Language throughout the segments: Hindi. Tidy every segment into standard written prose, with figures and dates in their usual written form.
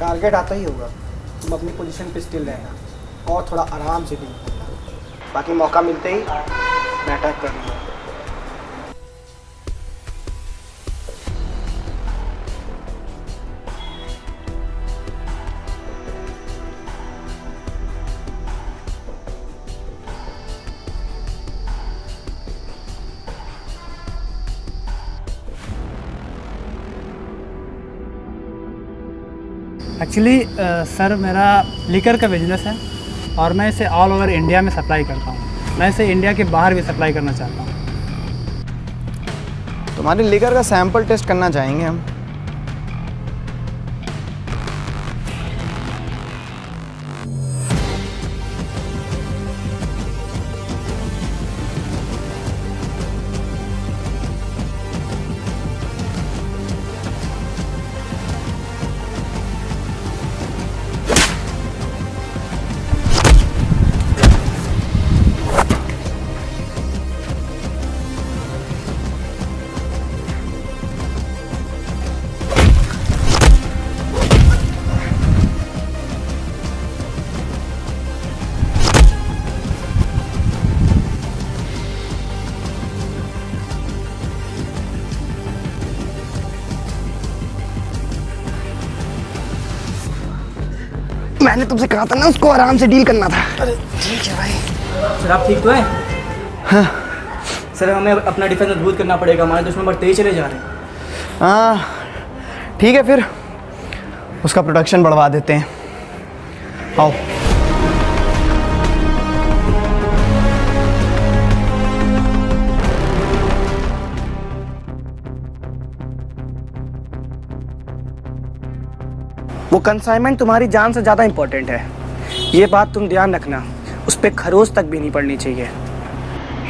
टारगेट आता ही होगा। तुम अपनी पोजीशन पे स्टिल रहना और थोड़ा आराम से डील करना, बाकी मौका मिलते ही मैं अटैक कर लूँगा। एक्चुअली सर मेरा लिकर का बिजनेस है और मैं इसे ऑल ओवर इंडिया में सप्लाई करता हूँ। मैं इसे इंडिया के बाहर भी सप्लाई करना चाहता हूँ। तुम्हारे लिकर का सैंपल टेस्ट करना चाहेंगे हम। मैंने तुमसे कहा था ना उसको आराम से डील करना था। अरे ठीक है भाई। सर आप ठीक तो है? हाँ सर हमें अपना डिफेंस मजबूत करना पड़ेगा, हमारे दुश्मन बढ़ते ही चले जा रहे हैं। हाँ ठीक है, फिर उसका प्रोडक्शन बढ़वा देते हैं। आओ। वो कंसाइनमेंट तुम्हारी जान से ज़्यादा इम्पोर्टेंट है, ये बात तुम ध्यान रखना। उस पर खरोच तक भी नहीं पड़नी चाहिए।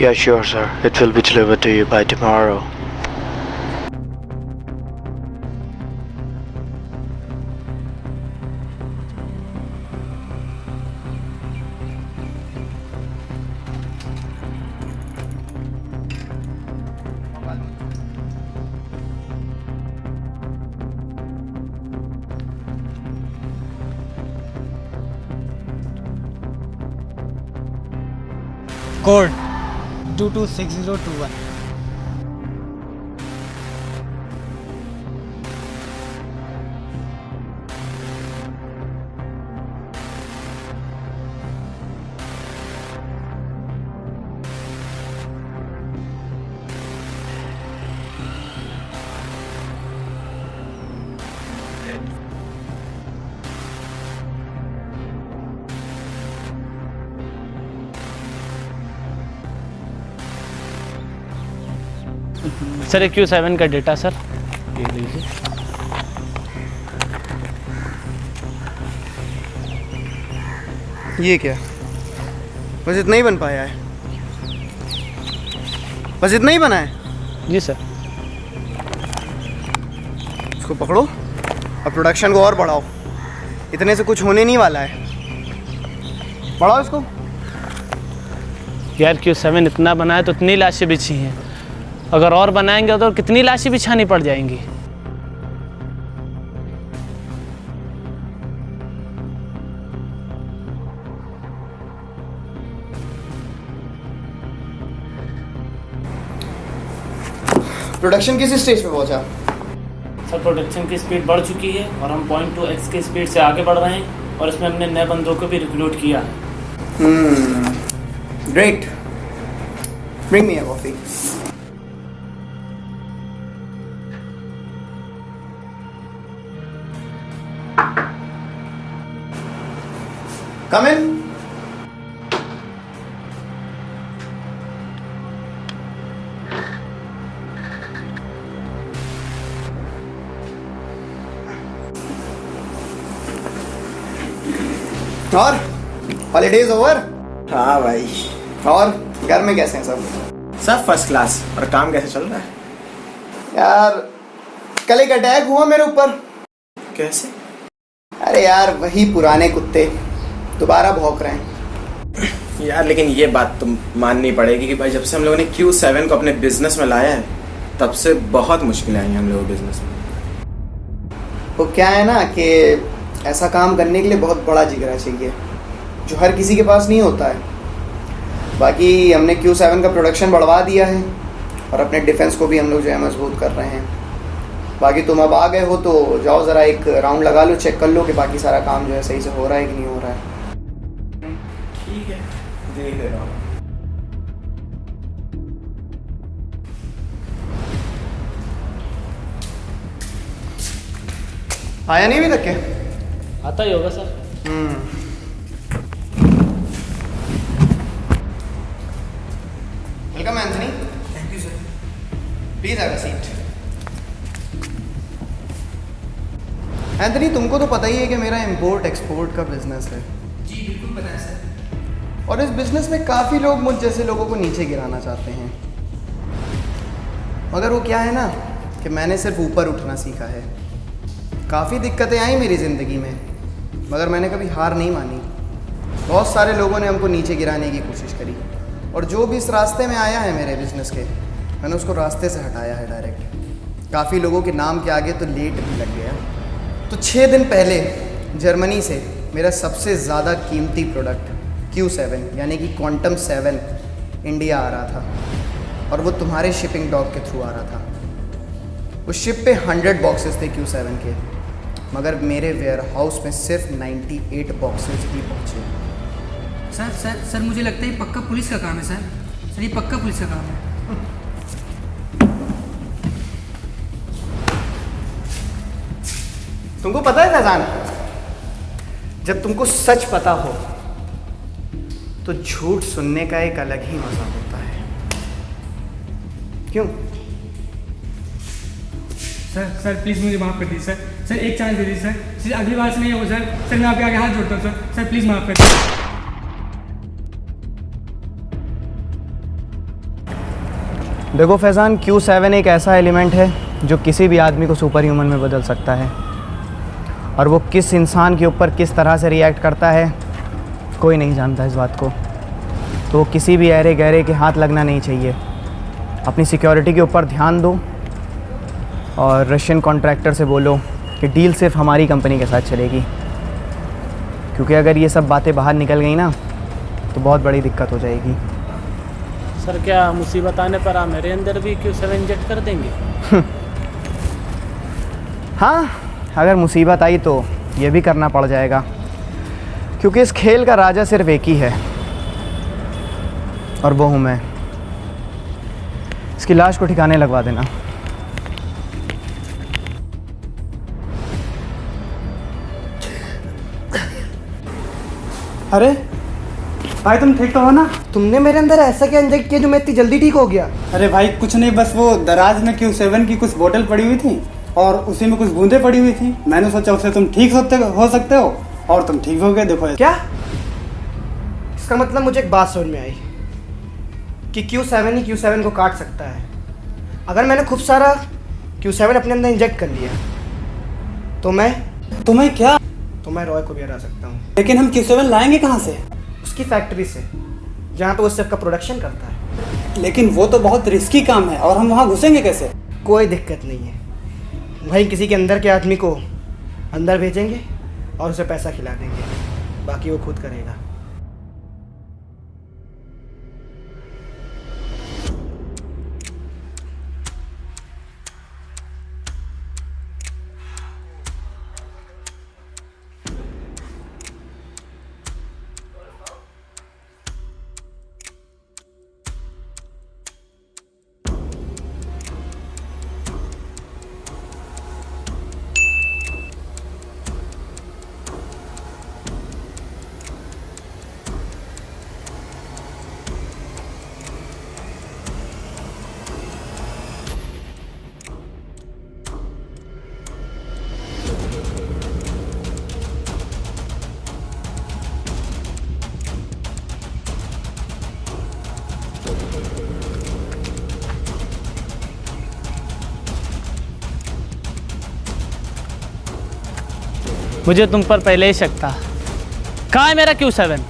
Yeah, sure, sir. It will be delivered to you by tomorrow. Code 226021। Sir एक Q7 का डेटा सर, ये लीजिए। ये क्या, बस इतना ही बन पाया है? बस इतना ही बना है? जी सर। इसको पकड़ो और प्रोडक्शन को और बढ़ाओ। इतने से कुछ होने नहीं वाला है, बढ़ाओ इसको। यार Q7 इतना बना है तो इतनी लाशें बिछी हैं, अगर और बनाएंगे तो कितनी लाशें बिछानी पड़ जाएंगी। प्रोडक्शन किस स्टेज पे पहुंचा? सर प्रोडक्शन की स्पीड बढ़ चुकी है और हम 0.2x की स्पीड से आगे बढ़ रहे हैं और इसमें हमने नए बंदों को भी रिक्रूट किया है। Great, bring me a coffee. Come in. और हॉलीडेज ओवर? हाँ भाई। और घर में कैसे हैं सब? सब फर्स्ट क्लास। और काम कैसे चल रहा है? यार कल एक अटैक हुआ मेरे ऊपर। कैसे? अरे यार वही पुराने कुत्ते दोबारा भौंक रहे हैं। यार लेकिन ये बात तो माननी पड़ेगी कि भाई जब से हम लोगों ने Q7 को अपने बिजनेस में लाया है तब से बहुत मुश्किलें आई हैं हम लोगों के बिजनेस में। वो क्या है ना कि ऐसा काम करने के लिए बहुत बड़ा जिगरा चाहिए, जो हर किसी के पास नहीं होता है। बाकी हमने Q7 का प्रोडक्शन बढ़वा दिया है और अपने डिफेंस को भी हम लोग जो है मजबूत कर रहे हैं। बाकी तुम अब आ गए हो तो जाओ ज़रा एक राउंड लगा लो, चेक कर लो कि बाकी सारा काम जो है सही से हो रहा है कि नहीं हो रहा है। ठीक है, देख ले रहा हूँ। आया नहीं अभी तक के? आता ही होगा sir. Welcome Anthony. Thank you sir. Please have a seat. Anthony, तुमको तो पता ही है कि मेरा इंपोर्ट एक्सपोर्ट का बिजनेस है। जी बिल्कुल पता है सर। और इस बिजनेस में काफ़ी लोग मुझ जैसे लोगों को नीचे गिराना चाहते हैं, मगर वो क्या है ना कि मैंने सिर्फ ऊपर उठना सीखा है। काफ़ी दिक्कतें आई मेरी ज़िंदगी में, मगर मैंने कभी हार नहीं मानी। बहुत सारे लोगों ने हमको नीचे गिराने की कोशिश करी, और जो भी इस रास्ते में आया है मेरे बिज़नेस के, मैंने उसको रास्ते से हटाया है डायरेक्ट। काफ़ी लोगों के नाम के आगे तो लेट भी लग गया। तो 6 दिन पहले जर्मनी से मेरा सबसे ज़्यादा कीमती प्रोडक्ट Q7 यानी कि क्वांटम 7 इंडिया आ रहा था, और वो तुम्हारे शिपिंग डॉग के थ्रू आ रहा था। उस शिप पे 100 बॉक्सेस थे Q7 के, मगर मेरे वेयर हाउस में सिर्फ 98 बॉक्सेस ही पहुँचे। सर सर सर मुझे लगता है ये पक्का पुलिस का काम है सर। ये पक्का पुलिस का काम है। तुमको पता है फैजान, जब तुमको सच पता हो तो झूठ सुनने का एक अलग ही मजा होता है, क्यों? सर प्लीज़ मुझे माफ़ कर दीजिए सर एक चांस दे दीजिए सर अगली बार से नहीं होगा सर मैं आपके आगे हाथ जोड़ता हूँ सर प्लीज़ माफ़ कर दीजिए। देखो फैजान, Q7 एक ऐसा एलिमेंट है जो किसी भी आदमी को सुपर ह्यूमन में बदल सकता है, और वो किस इंसान के ऊपर किस तरह से रिएक्ट करता है कोई नहीं जानता इस बात को। तो किसी भी ऐरे गहरे के हाथ लगना नहीं चाहिए। अपनी सिक्योरिटी के ऊपर ध्यान दो, और रशियन कॉन्ट्रैक्टर से बोलो कि डील सिर्फ हमारी कंपनी के साथ चलेगी, क्योंकि अगर ये सब बातें बाहर निकल गई ना तो बहुत बड़ी दिक्कत हो जाएगी। सर क्या मुसीबत आने पर आप मेरे अंदर भी Q7 इंजेक्ट कर देंगे? हाँ, अगर मुसीबत आई तो ये भी करना पड़ जाएगा, क्योंकि इस खेल का राजा सिर्फ एक ही है, और वो हूँ मैं। इसकी लाश को ठिकाने लगवा देना। अरे भाई तुम ठीक तो हो ना? तुमने मेरे अंदर ऐसा क्या इंजेक्ट किया जो मैं इतनी जल्दी ठीक हो गया? अरे भाई कुछ नहीं, बस वो दराज में Q7 की कुछ बोतल पड़ी हुई थी और उसी में कुछ बूंदें पड़ी हुई थी। मैंने सोचा उससे तुम ठीक हो सकते हो, और तुम ठीक हो गए। देखो क्या? इसका मतलब मुझे एक बात समझ में आई कि Q7 ही Q7 को काट सकता है। अगर मैंने खूब सारा Q7 अपने अंदर इंजेक्ट कर लिया तो तुम्हें क्या? तो मैं रॉय को भी हरा सकता हूँ। लेकिन हम Q7 लाएंगे कहाँ से? उसकी फैक्ट्री से, जहाँ पे वो सिर्फ का प्रोडक्शन करता है। लेकिन वो तो बहुत रिस्की काम है, और हम वहाँ घुसेंगे कैसे? कोई दिक्कत नहीं है, वहीं किसी के अंदर के आदमी को अंदर भेजेंगे और उसे पैसा खिला देंगे, बाकी वो खुद करेगा। मुझे तुम पर पहले ही शक था। कहाँ है मेरा Q7?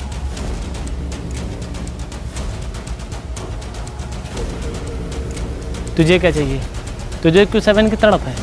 तुझे क्या चाहिए? तुझे Q7 की तड़प है?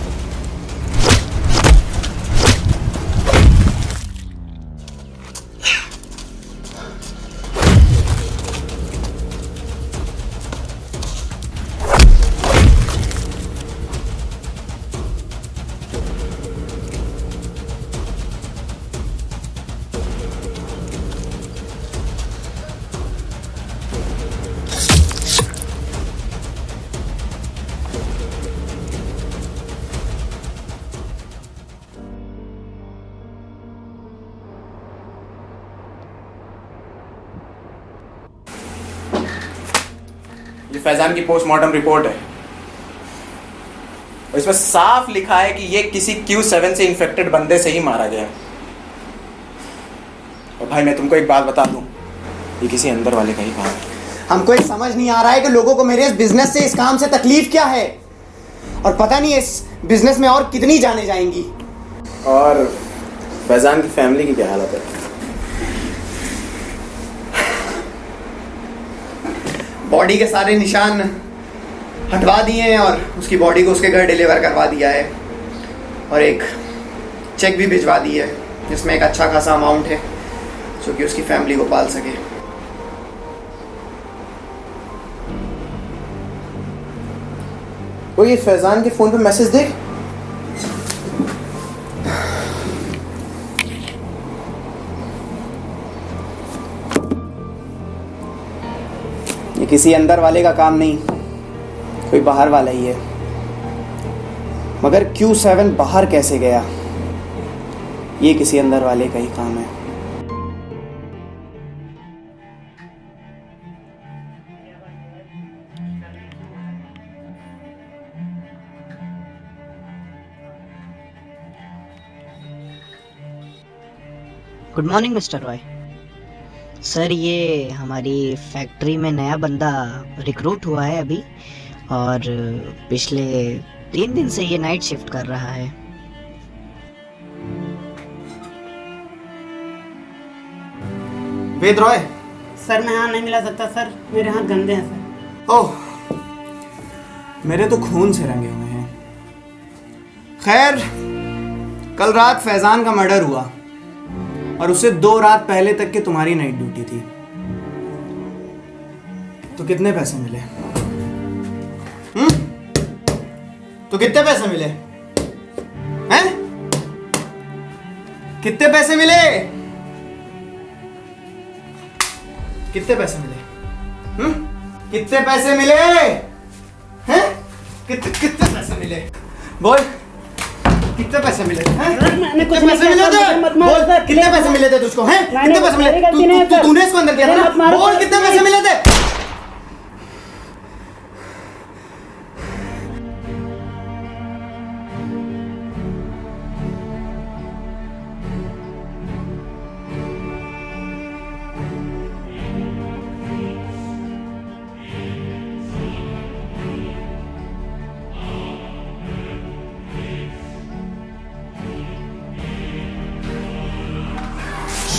ये फैजान की पोस्टमार्टम रिपोर्ट है और इसमें साफ लिखा है कि ये किसी Q7 से इन्फेक्टेड बंदे से ही मारा गया। और भाई मैं तुमको एक बात बता दूं, ये किसी अंदर वाले का ही काम है। हमको ये समझ नहीं आ रहा है कि लोगों को मेरे इस बिजनेस से, इस काम से तकलीफ क्या है, और पता नहीं इस बिजनेस में और कितनी जाने जाएंगी। और फैजान की फैमिली की क्या हालत है? बॉडी के सारे निशान हटवा दिए हैं और उसकी बॉडी को उसके घर डिलीवर करवा दिया है, और एक चेक भी भिजवा दी है जिसमें एक अच्छा खासा अमाउंट है जो कि उसकी फैमिली को पाल सके। वो ये फैजान के फोन पे मैसेज देख। ये किसी अंदर वाले का काम नहीं, कोई बाहर वाला ही है। मगर Q7 बाहर कैसे गया, ये किसी अंदर वाले का ही काम है। Good morning mister Roy. Sir ये हमारी फैक्ट्री में नया बंदा रिक्रूट हुआ है अभी, और पिछले 3 दिन से ये नाइट शिफ्ट कर रहा है। वेद रॉय? सर मैं हाथ नहीं मिला सकता सर, मेरे हाथ गंदे हैं सर। ओह, मेरे तो खून से रंगे हुए हैं। खैर, कल रात फैजान का मर्डर हुआ और उससे 2 रात पहले तक की तुम्हारी नाइट ड्यूटी थी, तो कितने पैसे मिले? तो कितने पैसे मिले हैं? कितने पैसे मिले? कितने पैसे मिले? कितने पैसे मिले हैं? कितने पैसे मिले? बोल, कितने पैसे मिले? मैंने कुछ पैसे मिले थे? बोल, कितने पैसे मिले थे तुझको? हैं? कितने पैसे मिले? तूने इसको अंदर किया था ना? बोल, कितने पैसे मिले थे?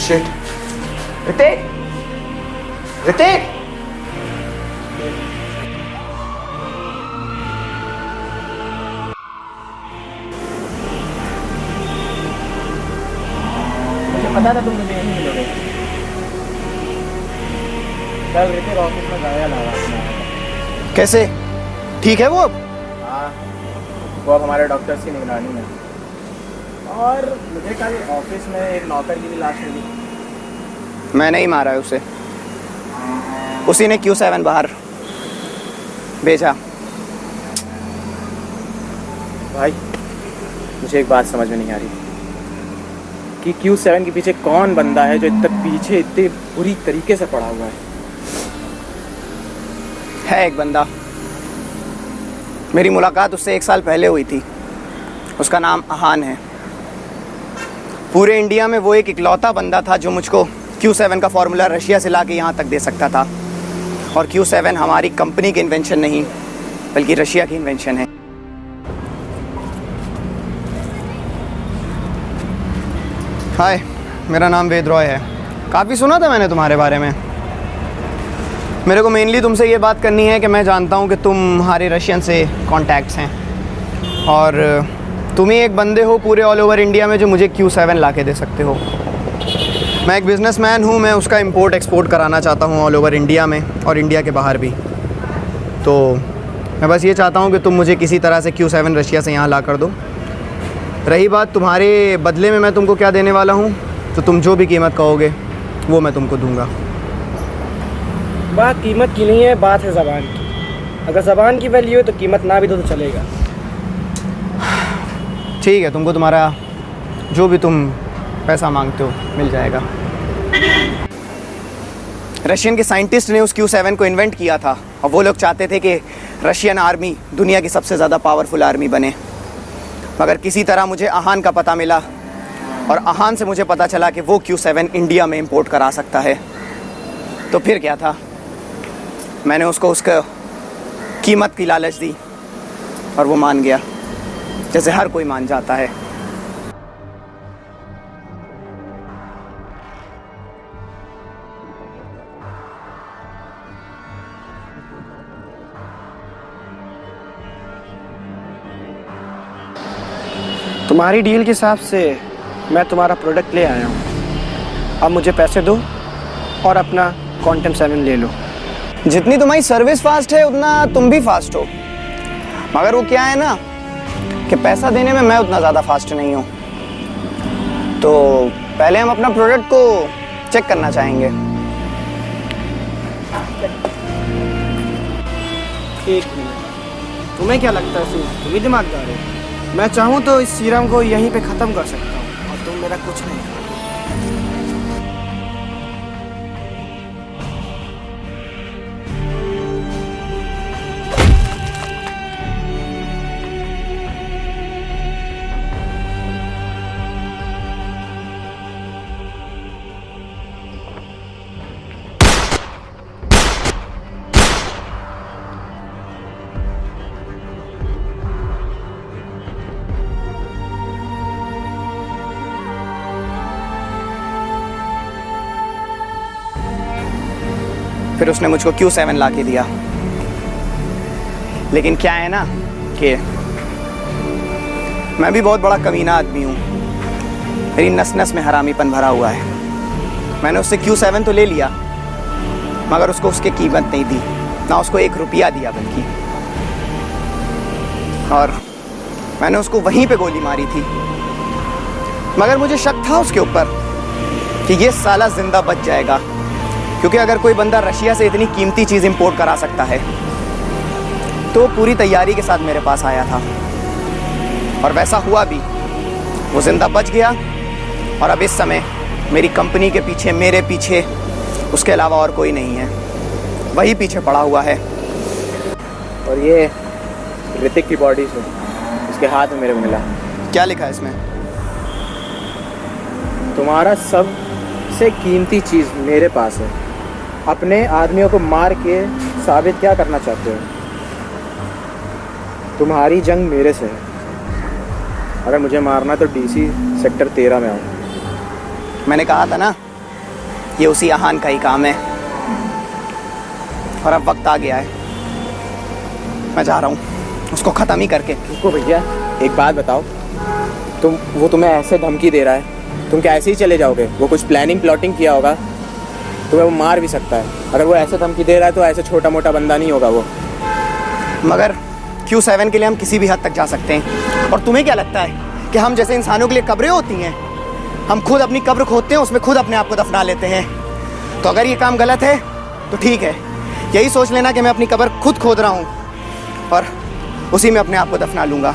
Shit. Ritik! Ritik! मुझे पता था तुम मुझे यहीं मिलोगे। कल ऋतिक ऑफिस में गाया ला रहा। कैसे? ठीक है वो अब? हाँ, वो अब हमारे डॉक्टर्स की निगरानी में। और मुझे कल ऑफिस में एक नौकर की भी लाश मिली। मैं नहीं मारा है उसे, उसी ने Q7 बाहर भेजा। भाई मुझे एक बात समझ में नहीं आ रही कि Q7 के पीछे कौन बंदा है जो इतने पीछे इतने बुरी तरीके से पड़ा हुआ है। एक बंदा, मेरी मुलाकात उससे 1 साल पहले हुई थी। उसका नाम अहान है। पूरे इंडिया में वो एक इकलौता बंदा था जो मुझको Q7 का फॉर्मूला रशिया से ला के यहाँ तक दे सकता था। और Q7 हमारी कंपनी की इन्वेंशन नहीं, बल्कि रशिया की इन्वेंशन है। हाय, मेरा नाम वेद रॉय है। काफ़ी सुना था मैंने तुम्हारे बारे में। मेरे को मेनली तुमसे ये बात करनी है कि मैं जानता हूँ कि तुम्हारे रशियन से कॉन्टैक्ट्स हैं, और तुम ही एक बंदे हो पूरे ऑल ओवर इंडिया में जो मुझे Q7 ला के दे सकते हो। मैं एक बिज़नेसमैन हूँ, मैं उसका इंपोर्ट एक्सपोर्ट कराना चाहता हूँ ऑल ओवर इंडिया में और इंडिया के बाहर भी। तो मैं बस ये चाहता हूँ कि तुम मुझे किसी तरह से Q7 रशिया से यहाँ ला कर दो। रही बात तुम्हारे बदले में मैं तुमको क्या देने वाला हूँ, तो तुम जो भी कीमत कहोगे वो मैं तुमको दूँगा। बात कीमत की नहीं है, बात है ज़बान की। अगर ज़बान की वैल्यू है तो कीमत ना भी दो तो चलेगा। ठीक है, तुमको तुम्हारा जो भी तुम पैसा मांगते हो मिल जाएगा। रशियन के साइंटिस्ट ने उस Q7 को इन्वेंट किया था और वो लोग चाहते थे कि रशियन आर्मी दुनिया की सबसे ज़्यादा पावरफुल आर्मी बने। मगर किसी तरह मुझे आहान का पता मिला और आहान से मुझे पता चला कि वो Q7 इंडिया में इंपोर्ट करा सकता है। तो फिर क्या था, मैंने उसको उसका कीमत की लालच दी और वो मान गया, जैसे हर कोई मान जाता है। तुम्हारी डील के हिसाब से मैं तुम्हारा प्रोडक्ट ले आया हूँ। अब मुझे पैसे दो और अपना क्वांटम 7 ले लो। जितनी तुम्हारी सर्विस फास्ट है उतना तुम भी फास्ट हो, मगर वो क्या है ना कि पैसा देने में मैं उतना ज़्यादा फास्ट नहीं हूँ। तो पहले हम अपना प्रोडक्ट को चेक करना चाहेंगे। एक मिनट, तुम्हें क्या लगता है सिर्फ तुम ही दिमागदार हो? मैं चाहूँ तो इस सीरम को यहीं पे ख़त्म कर सकता हूँ और तुम मेरा कुछ नहीं करोगे। फिर उसने मुझको Q7 ला के दिया। लेकिन क्या है ना कि मैं भी बहुत बड़ा कमीना आदमी हूँ, मेरी नस नस में हरामीपन भरा हुआ है। मैंने उससे Q7 तो ले लिया, मगर उसको उसकी कीमत नहीं दी, ना उसको 1 रुपया दिया बल्कि। और मैंने उसको वहीं पे गोली मारी थी, मगर मुझे शक था उसके ऊपर कि ये साला जिंदा बच जाएगा, क्योंकि अगर कोई बंदा रशिया से इतनी कीमती चीज़ इंपोर्ट करा सकता है तो पूरी तैयारी के साथ मेरे पास आया था। और वैसा हुआ भी, वो जिंदा बच गया। और अब इस समय मेरी कंपनी के पीछे, मेरे पीछे उसके अलावा और कोई नहीं है, वही पीछे पड़ा हुआ है। और ये ऋतिक की बॉडी से उसके हाथ में मेरे को मिला। क्या लिखा है इसमें? तुम्हारा सबसे कीमती चीज़ मेरे पास है। अपने आदमियों को मार के साबित क्या करना चाहते हो? तुम्हारी जंग मेरे से है। अगर मुझे मारना तो DC सेक्टर 13 में आओ। मैंने कहा था ना, ये उसी आहान का ही काम है। और अब वक्त आ गया है, मैं जा रहा हूँ उसको ख़त्म ही करके। रुको भैया, एक बात बताओ, वो तुम्हें ऐसे धमकी दे रहा है, तुम क्या ऐसे ही चले जाओगे? वो कुछ प्लानिंग प्लॉटिंग किया होगा, तुम्हें वो मार भी सकता है। अगर वो ऐसे धमकी दे रहा है तो ऐसे छोटा मोटा बंदा नहीं होगा वो। मगर Q7 के लिए हम किसी भी हद तक जा सकते हैं। और तुम्हें क्या लगता है कि हम जैसे इंसानों के लिए कब्रें होती हैं? हम खुद अपनी कब्र खोदते हैं, उसमें खुद अपने आप को दफना लेते हैं। तो अगर ये काम गलत है तो ठीक है, यही सोच लेना कि मैं अपनी कब्र खुद खोद रहा हूँ और उसी में अपने आप को दफना लूँगा।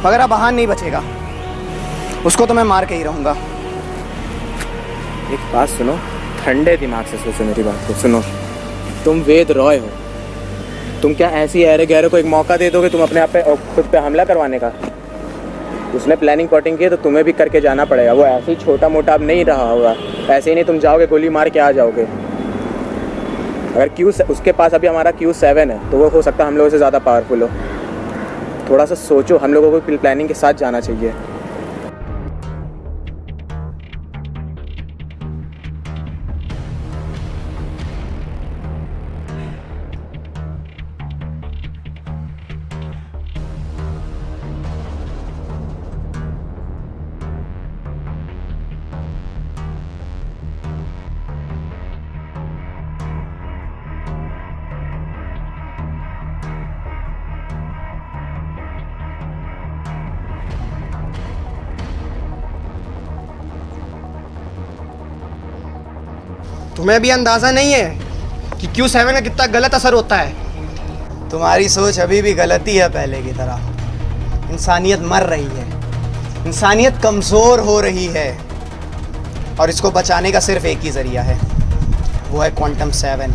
मगर अब आहान नहीं बचेगा, उसको तो मैं मार के ही रहूँगा। एक बात सुनो, ठंडे दिमाग से सोचो, मेरी बात को सुनो। तुम वेद रॉय हो, तुम क्या ऐसी ऐरे गहरे को एक मौका दे दोगे तुम अपने आप पे खुद पे हमला करवाने का? उसने प्लानिंग प्लॉटिंग की है तो तुम्हें भी करके जाना पड़ेगा। वो ऐसे ही छोटा मोटा अब नहीं रहा होगा, ऐसे ही नहीं तुम जाओगे गोली मार के आ जाओगे। अगर उसके पास अभी हमारा Q7 है तो वो हो सकता है हम लोगों से ज़्यादा पावरफुल हो। थोड़ा सा सोचो, हम लोगों को प्लानिंग के साथ जाना चाहिए। तुम्हें भी अंदाज़ा नहीं है कि Q7 का कितना गलत असर होता है? तुम्हारी सोच अभी भी गलती है पहले की तरह। इंसानियत मर रही है, इंसानियत कमज़ोर हो रही है और इसको बचाने का सिर्फ एक ही ज़रिया है, वो है क्वांटम 7।